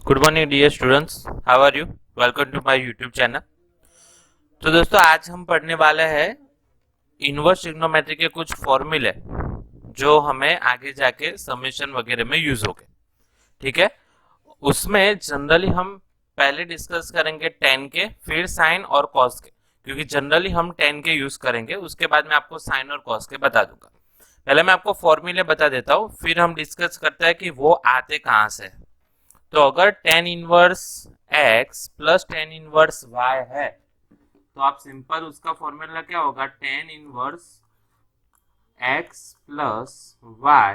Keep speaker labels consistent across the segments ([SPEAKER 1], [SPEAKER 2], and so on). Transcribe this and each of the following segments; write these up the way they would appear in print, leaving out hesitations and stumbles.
[SPEAKER 1] Good morning dear students, how are you? Welcome to my YouTube channel. तो दोस्तों, आज हम पढ़ने वाले हैं इनवर्स ट्रिग्नोमेट्री के कुछ फॉर्मूले जो हमें आगे जाके समेशन वगैरह में यूज होंगे। ठीक है, उसमें जनरली हम पहले डिस्कस करेंगे टेन के, फिर साइन और कॉस के, क्योंकि जनरली हम टेन के यूज करेंगे। उसके बाद मैं आपको साइन और कॉस के बता दूंगा। पहले मैं आपको फॉर्मूले बता देता हूँ, फिर हम डिस्कस करते हैं कि वो आते कहाँ से। तो अगर tan inverse x plus tan inverse y है, तो आप सिंपल उसका फॉर्मूला क्या होगा, tan inverse x plus y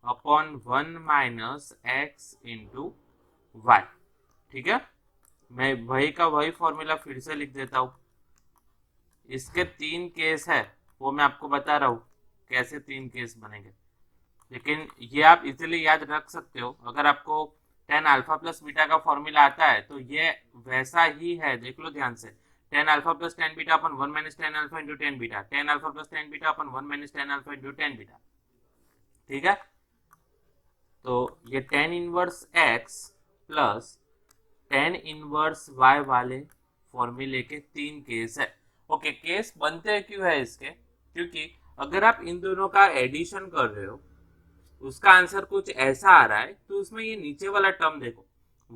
[SPEAKER 1] upon 1 minus x into y. ठीक है, मैं वही का वही फॉर्मूला फिर से लिख देता हूं। इसके तीन केस है, वो मैं आपको बता रहा हूं कैसे तीन केस बनेंगे, लेकिन ये आप इजीली याद रख सकते हो। अगर आपको टेन अल्फा प्लस बीटा का फॉर्मूला आता है तो ये वैसा ही है, देख लो ध्यान से। Tan alpha plus tan beta upon 1 minus tan alpha into tan beta, tan alpha plus tan beta upon 1 minus tan alpha into tan beta. ठीक है, तो ये tan inverse x plus tan inverse y वाले फॉर्मूले के तीन case है। Okay, case बनते क्यों है इसके, क्योंकि अगर आप इन दोनों का एडिशन कर रहे हो, उसका आंसर कुछ ऐसा आ रहा है, तो उसमें ये नीचे वाला टर्म देखो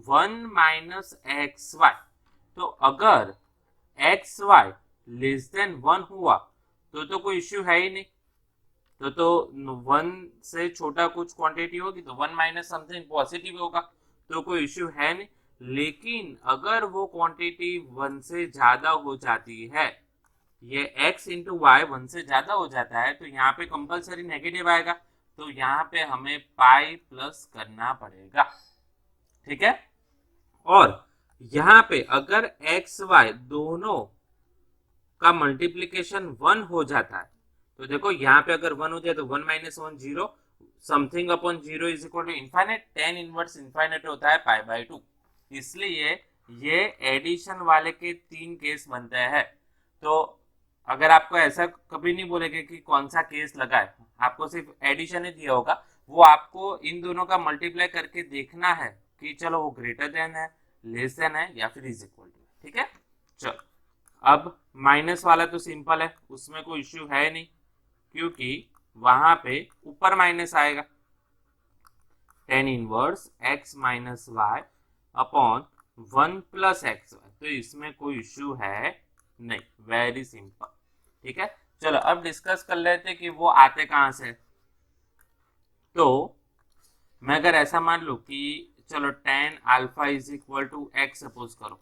[SPEAKER 1] 1 माइनस एक्स वाई। तो अगर एक्स वाई लेस देन 1 हुआ तो कोई इश्यू है ही नहीं। तो 1 से छोटा कुछ क्वांटिटी होगी तो 1 माइनस समथिंग पॉजिटिव होगा, तो कोई इश्यू है नहीं। लेकिन अगर वो क्वांटिटी 1 से ज्यादा हो जाती है, ये x इंटू वाई 1 से ज्यादा हो जाता है, तो यहाँ पे कंपलसरी नेगेटिव आएगा, तो यहाँ पे हमें पाई प्लस करना पड़ेगा। ठीक है, और यहाँ पे अगर एक्स वाई दोनों का मल्टीप्लीकेशन 1 हो जाता है, तो देखो यहाँ पे अगर 1 हो जाए तो 1 minus 1 0, something upon 0 is equal to infinite. Tan inverse infinite होता है पाई बाय 2, इसलिए ये एडिशन वाले के तीन केस बनते हैं। तो अगर आपको ऐसा कभी नहीं बोलेंगे कि कौन सा केस लगा है, आपको सिर्फ एडिशन ही दिया होगा, वो आपको इन दोनों का मल्टीप्लाई करके देखना है कि चलो वो ग्रेटर देन है, लेस देन है, या फिर इज इक्वल टू। ठीक है, चलो अब माइनस वाला तो सिंपल है, उसमें कोई इश्यू है नहीं, क्योंकि वहां पे ऊपर माइनस आएगा। Tan inverse x minus y upon 1 plus x y, तो इसमें कोई इश्यू है नहीं, वेरी सिंपल। ठीक है, चलो अब डिस्कस कर लेते हैं कि वो आते कहां से। तो मैं अगर ऐसा मान लू कि चलो tan alpha is equal to x suppose करो,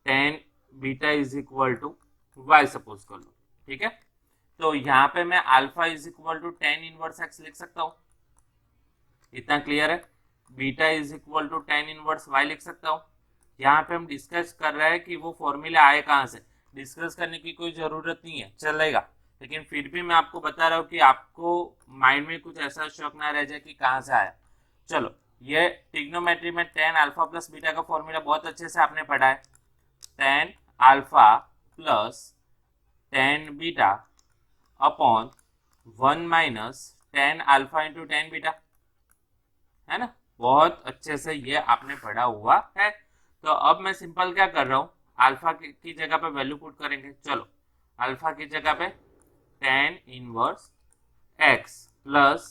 [SPEAKER 1] tan beta is equal to Y suppose कर लो। ठीक है, तो यहाँ पे मैं alpha is equal to tan inverse X लिख सकता हूँ, इतना क्लियर है। Beta is equal to tan inverse Y लिख सकता हूँ। यहाँ पे हम डिस्कस कर रहे हैं कि वो फॉर्मूला आए कहाँ से, डिस्कस करने की कोई जरूरत नहीं है, चलेगा। लेकिन फिर भी मैं आपको बता रहा हूँ कि आपको माइंड में कुछ ऐसा शौक ना रह जाए कि कहाँ से आया। चलो, ये ट्रिग्नोमेट्री में टेन अल्फा प्लस बीटा का फॉर्मूला बहुत अच्छे से आपने पढ़ा है। Ten alpha plus tan beta upon 1 minus tan alpha into tan beta, है ना, बहुत अच्छे से ये आपने पढ़ा हुआ है। तो अब मैं सिंपल क्या कर रहा हूँ, अल्फा की जगह पे वैल्यू पुट करेंगे। चलो, अल्फा की जगह पे tan inverse x plus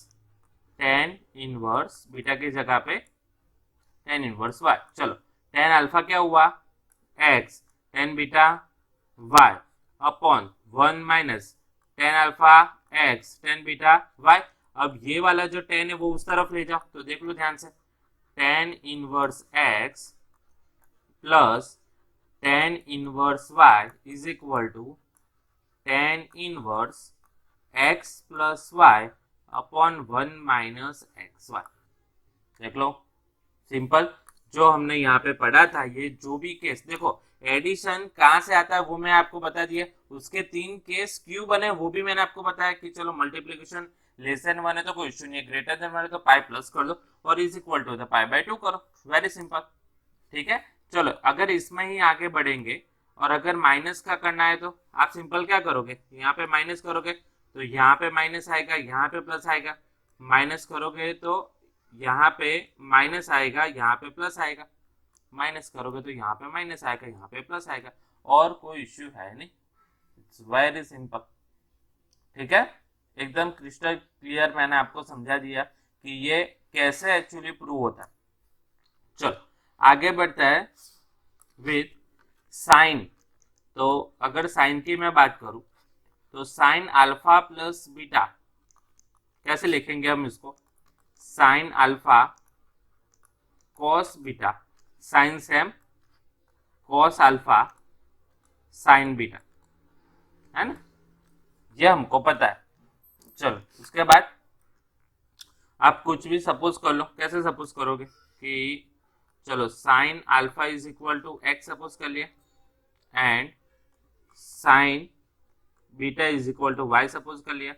[SPEAKER 1] tan inverse beta की जगह पे टेन इनवर्स वाई। चलो, टेन अल्फा क्या हुआ x, tan beta y upon 1 minus tan alpha x tan beta y. अब ये वाला जो टेन है वो उस तरफ ले जाओ, तो देख लो ध्यान से, tan inverse x plus tan inverse Y is equal to tan inverse x plus y upon 1 minus x y. देख लो, सिंपल। जो हमने यहाँ पे पढ़ा था, ये जो भी केस देखो, एडिशन कहाँ से आता है वो मैं आपको बता दिया, उसके तीन केस क्यों बने वो भी मैंने आपको बताया कि चलो मल्टीप्लीकेशन लेस देन 1 है तो कोई इश्यू नहीं है, ग्रेटर देन 1 है तो पाई प्लस कर दो और is equal to pi by 2 करो, वेरी सिंपल। ठीक है, चलो अगर इसमें ही आगे बढ़ेंगे और अगर माइनस का करना है तो आप सिंपल क्या करोगे, यहाँ पे माइनस करोगे तो यहाँ पे माइनस आएगा, यहाँ पे प्लस आएगा, माइनस करोगे तो यहाँ पे माइनस आएगा, यहाँ पे प्लस आएगा, माइनस करोगे तो यहाँ पे माइनस आएगा, यहाँ पे प्लस आएगा, और कोई इश्यू है नहीं। It's very simple. ठीक है, एकदम क्रिस्टल क्लियर मैंने आपको समझा दिया कि ये कैसे एक्चुअली प्रूव होता है। चलो आगे बढ़ता है विथ साइन। तो अगर साइन की मैं बात करूं तो साइन अल्फा प्लस बीटा कैसे लिखेंगे हम इसको, sign alpha cos beta sine same cos alpha sine beta, है ना, ये हमको पता है। चलो उसके बाद आप कुछ भी सपोज कर लो। कैसे सपोज करोगे कि चलो sine alpha is equal to x suppose कर लिया, and sine beta is equal to Y suppose कर लिया।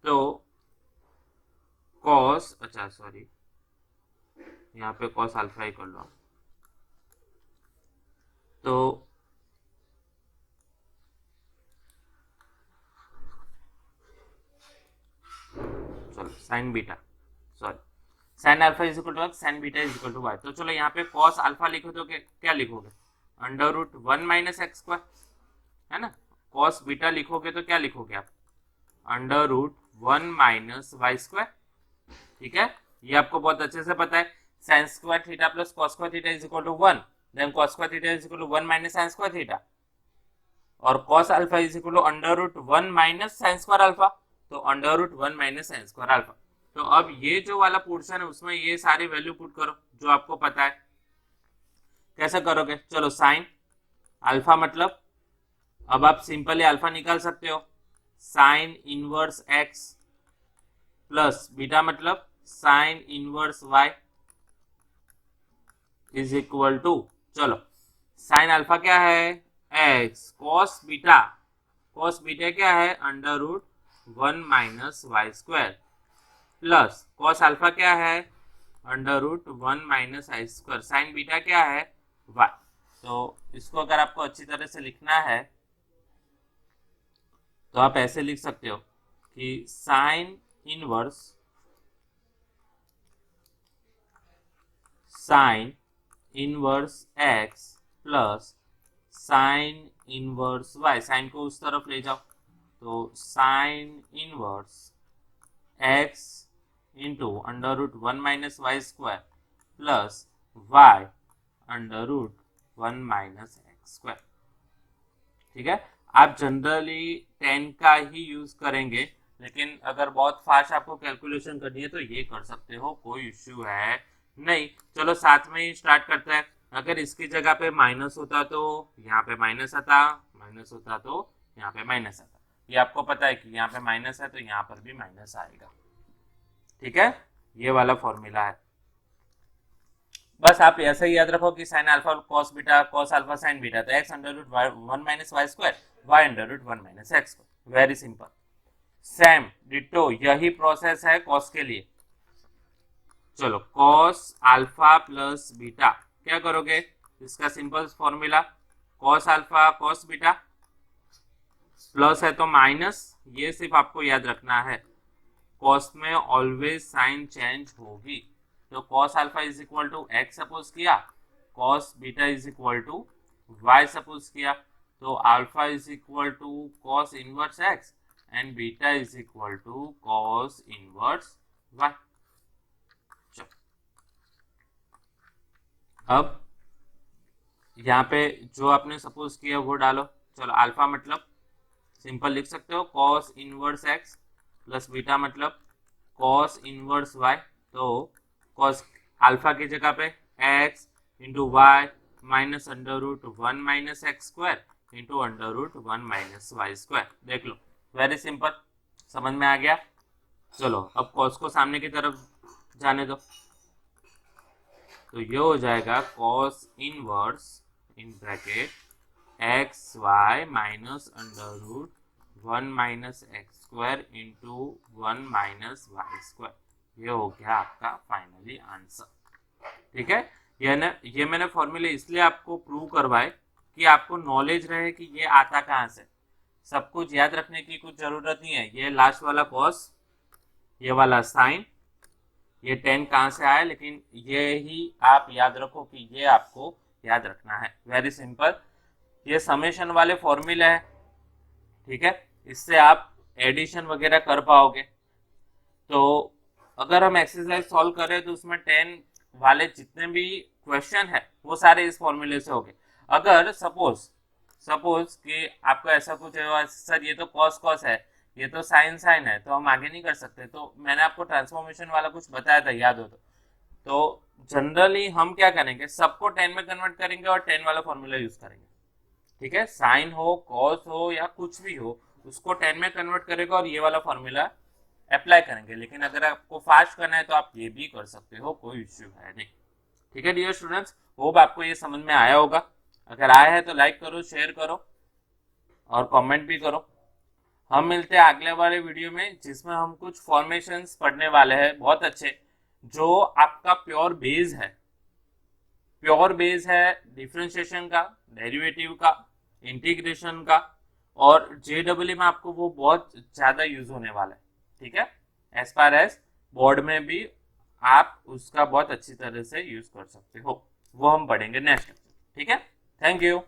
[SPEAKER 1] तो कॉस, अच्छा सॉरी, यहाँ पे कॉस अल्फा ही कर लो। तो चलो sine beta, sorry, sine alpha is equal to x, sine beta is equal to y. तो चलो यहाँ पे कॉस अल्फा लिखो तो क्या लिखोगे, under root 1 minus x square, है ना। कॉस बीटा लिखोगे तो क्या लिखोगे आप, under root 1 minus Y square. ठीक है, ये आपको बहुत अच्छे से पता है। Sine square theta plus cos square theta is equal to 1, then cos square theta is equal to 1 minus sine square theta, और cos alpha is equal to under root 1 minus sine square alpha, तो under root 1 minus sine square alpha. तो अब ये जो वाला portion है उसमें ये सारी वैल्यू पुट करो जो आपको पता है। कैसे करोगे, चलो साइन अल्फा मतलब, अब आप सिंपली अल्फा निकाल सकते हो, sine inverse x plus beta मतलब sine inverse Y is equal to, चलो साइन अल्फा क्या है एक्स, कॉस बीटा क्या है under root 1 minus Y square, plus cos alpha क्या है under root 1 minus I square, sine beta क्या है वाई। तो इसको अगर आपको अच्छी तरह से लिखना है तो आप ऐसे लिख सकते हो कि sine inverse x plus sine inverse y, sine को उस तरफ ले जाओ, तो sine inverse x into under root 1 minus Y square plus y under root 1 minus x square. ठीक है, आप जनरली 10 का ही यूज करेंगे, लेकिन अगर बहुत फास्ट आपको कैलकुलेशन करनी है तो ये कर सकते हो, कोई इश्यू है नहीं। चलो साथ में ही स्टार्ट करते हैं। अगर इसकी जगह पे माइनस होता तो यहाँ पे माइनस आता, माइनस होता तो यहाँ पे माइनस आता। ये आपको पता है कि यहाँ पे माइनस है तो यहाँ पर भी माइनस आएगा। ठीक है, ये वाला फॉर्मूला है। बस आप ऐसा ही याद रखो कि sine alpha cos beta cos alpha sine beta, तो X under root 1 minus Y square, Y under root 1 minus x square. Very simple, same ditto यही प्रोसेस है कॉस के लिए। चलो कॉस अल्फा प्लस बीटा क्या करोगे, इसका simple formula cos alpha cos beta, plus है तो माइनस, ये सिर्फ आपको याद रखना है, कॉस में ऑलवेज साइन चेंज होगी। तो cos alpha is equal to x suppose किया, cos beta is equal to Y suppose किया, तो alpha is equal to cos inverse X and beta is equal to cos inverse Y. अब यहाँ पे जो आपने सपोज किया वो डालो। चलो अल्फा मतलब सिंपल लिख सकते हो cos inverse x plus beta मतलब कॉस इनवर्स वाई, तो कॉस अल्फा की जगह पे x into y minus under root 1 minus x square into under root 1 minus Y square. देख लो, वेरी सिंपल, समझ में आ गया। चलो अब कॉस को सामने की तरफ जाने दो, तो ये हो जाएगा cos inverse in bracket x y minus under root 1 minus x square into 1 minus Y square. ये हो गया आपका फाइनली आंसर। ठीक है, ये मैंने फॉर्मूले इसलिए आपको प्रूव करवाए कि आपको नॉलेज रहे कि ये आता कहाँ से। सब कुछ याद रखने की कुछ जरूरत नहीं है। ये लास्ट वाला कॉस ये वाला साइन, ये 10 कहाँ से आया, लेकिन ये ही आप याद रखो कि ये आपको याद रखना है। वेरी सिंपल, ये समेशन वाले फॉर्मूले हैं, ठीक है, इससे आप एडिशन वगैरह कर पाओगे। तो अगर हम एक्सरसाइज सॉल्व करें तो उसमें 10 वाले जितने भी क्वेश्चन है वो सारे इस फॉर्मूले से हो गए। अगर सपोज कि आपको ऐसा कुछ है, सर ये तो कॉस कॉस है, ये तो साइन साइन है, तो हम आगे नहीं कर सकते, तो मैंने आपको ट्रांसफॉर्मेशन वाला कुछ बताया था, याद हो तो जनरली हम क्या करेंगे, सबको 10 में कन्वर्ट करेंगे और 10 वाला फॉर्मूला यूज करेंगे, ठीक है, साइन हो कॉस हो या कुछ भी हो उसको 10 में कन्वर्ट करेगा और ये वाला फॉर्मूला अप्लाई करेंगे। लेकिन अगर आपको फास्ट करना है तो आप ये भी कर सकते हो, कोई इश्यू है नहीं, ठीक है डियर स्टूडेंट्स। होप आपको ये समझ में आया होगा। अगर आया है तो लाइक करो, शेयर करो और कमेंट भी करो। हम मिलते हैं अगले वाले वीडियो में जिसमें हम कुछ फॉर्मेशंस पढ़ने वाले हैं बहुत अच्छे, जो आपका प्योर बेस है डिफरेंशिएशन का, डेरिवेटिव का, इंटीग्रेशन का, और जेडब्ल्यू में आपको वो बहुत ज्यादा यूज होने वाला है, ठीक है, एज फार एज बोर्ड में भी आप उसका बहुत अच्छी तरह से यूज कर सकते हो, वो हम पढ़ेंगे नेक्स्ट, ठीक है। Thank you.